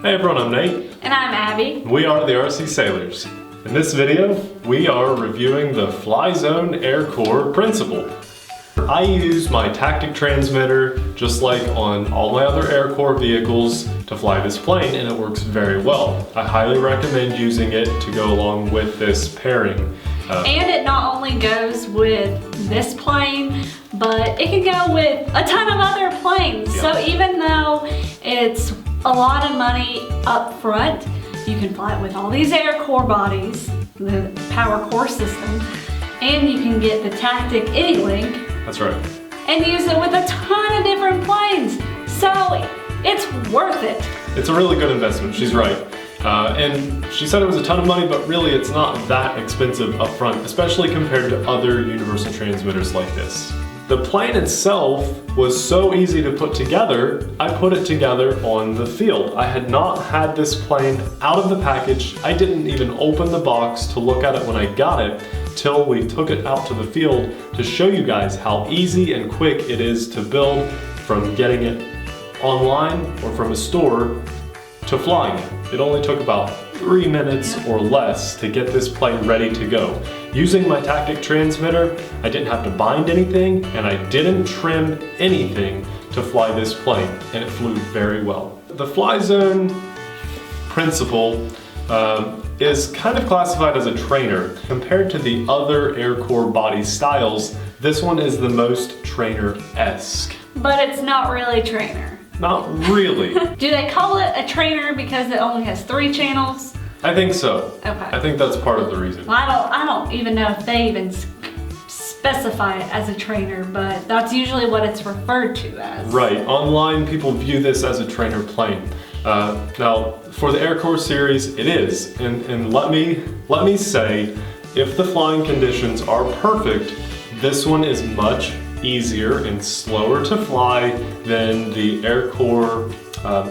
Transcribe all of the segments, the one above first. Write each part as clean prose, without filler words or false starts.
Hey everyone, I'm Nate. And I'm Abby. We are the TheRcSaylors. In this video, we are reviewing the Flyzone AirCore Principle. I use my tactic transmitter, just like on all my other AirCore vehicles, to fly this plane, and it works very well. I highly recommend using it to go along with this pairing. And it not only goes with this plane, but it can go with a ton of other planes. Yeah. So even though it's a lot of money up front, you can fly it with all these AirCore bodies, the power core system, and you can get the Tactic AnyLink. That's right. And use it with a ton of different planes. So it's worth it. It's a really good investment, she's right. And she said it was a ton of money, but really it's not that expensive up front, especially compared to other universal transmitters like this. The plane itself was so easy to put together, I put it together on the field. I had not had this plane out of the package. I didn't even open the box to look at it when I got it, till we took it out to the field to show you guys how easy and quick it is to build, from getting it online or from a store to flying it. It only took about 3 minutes or less to get this plane ready to go. Using my tactic transmitter, I didn't have to bind anything, and I didn't trim anything to fly this plane, and it flew very well. The Flyzone Principle is kind of classified as a trainer. Compared to the other AirCore body styles, this one is the most trainer-esque. But it's not really trainer. Not really. Do they call it a trainer because it only has 3 channels? I think so. Okay. I think that's part of the reason. Well, I don't even know if they even specify it as a trainer, but that's usually what it's referred to as. Right. Online, people view this as a trainer plane. Now, for the AirCore Series, it is. And let me say, if the flying conditions are perfect, this one is much easier and slower to fly than the AirCore,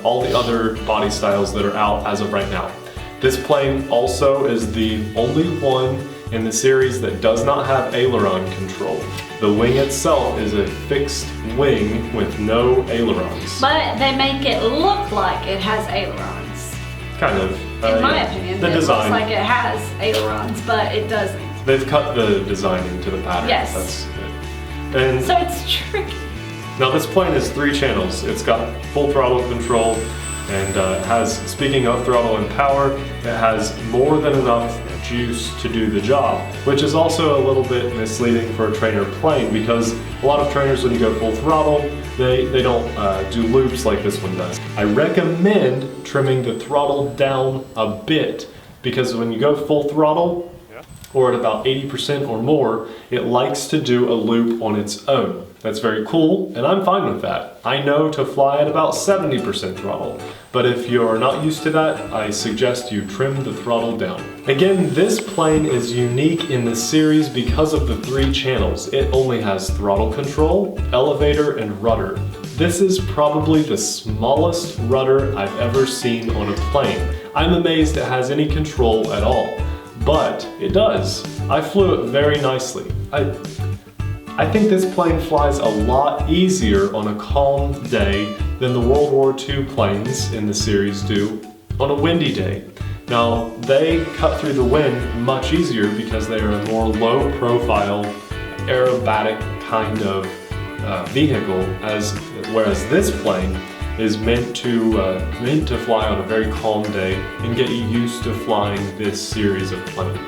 all the other body styles that are out as of right now. This plane also is the only one in the series that does not have aileron control. The wing itself is a fixed wing with no ailerons. But they make it look like it has ailerons. Kind of. In my opinion, the it design. looks like it has ailerons, but it doesn't. They've cut the design into the pattern. Yes. That's it. And so it's tricky. now this plane has 3 channels. It's got full throttle control, and it has, speaking of throttle and power, it has more than enough juice to do the job, which is also a little bit misleading for a trainer plane, because a lot of trainers, when you go full throttle, they don't do loops like this one does. I recommend trimming the throttle down a bit, because when you go full throttle, or at about 80% or more, it likes to do a loop on its own. That's very cool, and I'm fine with that. I know to fly at about 70% throttle, but if you're not used to that, I suggest you trim the throttle down. Again, this plane is unique in the series because of the 3 channels. It only has throttle control, elevator, and rudder. This is probably the smallest rudder I've ever seen on a plane. I'm amazed it has any control at all. But it does. I flew it very nicely. I think this plane flies a lot easier on a calm day than the World War II planes in the series do on a windy day. Now, they cut through the wind much easier because they are a more low-profile, aerobatic kind of vehicle, whereas this plane is meant to fly on a very calm day and get you used to flying this series of planes.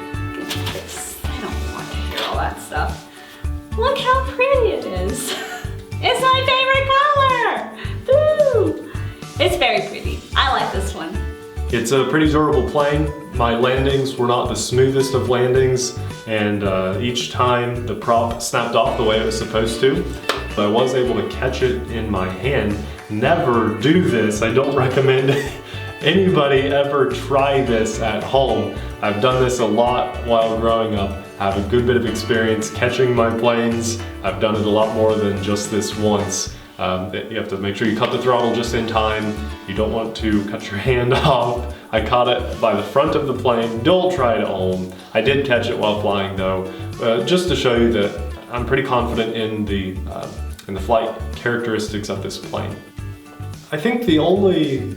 I don't want to hear all that stuff. Look how pretty it is. It's my favorite color. Woo! It's very pretty. I like this one. It's a pretty durable plane. My landings were not the smoothest of landings, and each time the prop snapped off the way it was supposed to. But I was able to catch it in my hand. Never do this. I don't recommend anybody ever try this at home. I've done this a lot while growing up. I have a good bit of experience catching my planes. I've done it a lot more than just this once. You have to make sure you cut the throttle just in time. You don't want to cut your hand off. I caught it by the front of the plane. Don't try it at home. I did catch it while flying though, just to show you that I'm pretty confident in the flight characteristics of this plane. I think the only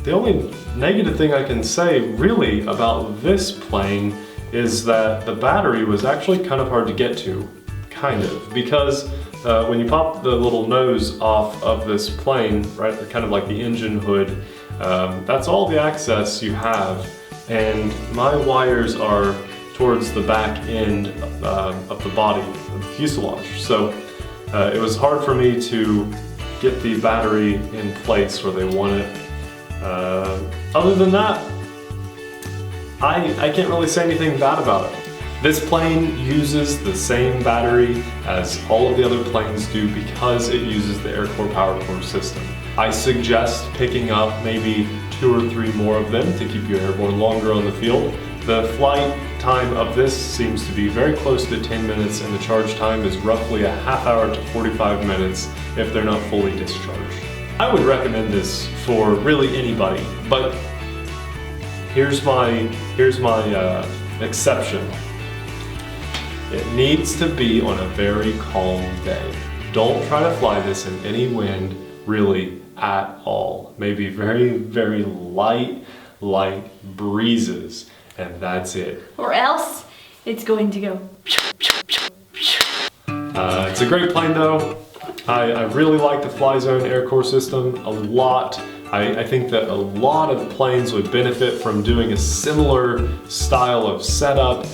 The only negative thing I can say really about this plane is that the battery was actually kind of hard to get to, kind of, because when you pop the little nose off of this plane, right, kind of like the engine hood, that's all the access you have, and my wires are towards the back end of the body, of the fuselage, so it was hard for me to get the battery in place where they want it. Other than that, I can't really say anything bad about it. This plane uses the same battery as all of the other planes do because it uses the AirCore power core system. I suggest picking up maybe 2 or 3 more of them to keep you airborne longer on the field. The flight time of this seems to be very close to 10 minutes, and the charge time is roughly a half hour to 45 minutes if they're not fully discharged. I would recommend this for really anybody, but here's my exception. It needs to be on a very calm day. Don't try to fly this in any wind, really, at all. Maybe very, very light breezes, and that's it. Or else it's going to go. It's a great plane though. I really like the Flyzone AirCore system a lot. I think that a lot of planes would benefit from doing a similar style of setup.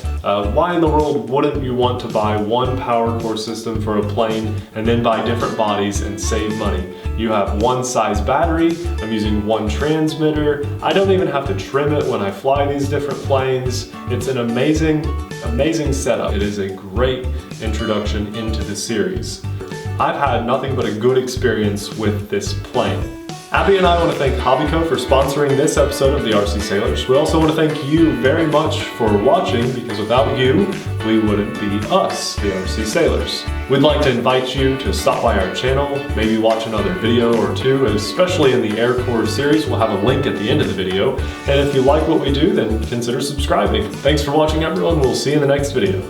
Why in the world wouldn't you want to buy one power core system for a plane and then buy different bodies and save money? You have one size battery, I'm using one transmitter, I don't even have to trim it when I fly these different planes. It's an amazing setup. It is a great introduction into the series. I've had nothing but a good experience with this plane. Abby and I want to thank Hobbyco for sponsoring this episode of the RC Sailors. We also want to thank you very much for watching, because without you, we wouldn't be us, the RC Sailors. We'd like to invite you to stop by our channel, maybe watch another video or two, especially in the AirCore series. We'll have a link at the end of the video. And if you like what we do, then consider subscribing. Thanks for watching, everyone. We'll see you in the next video.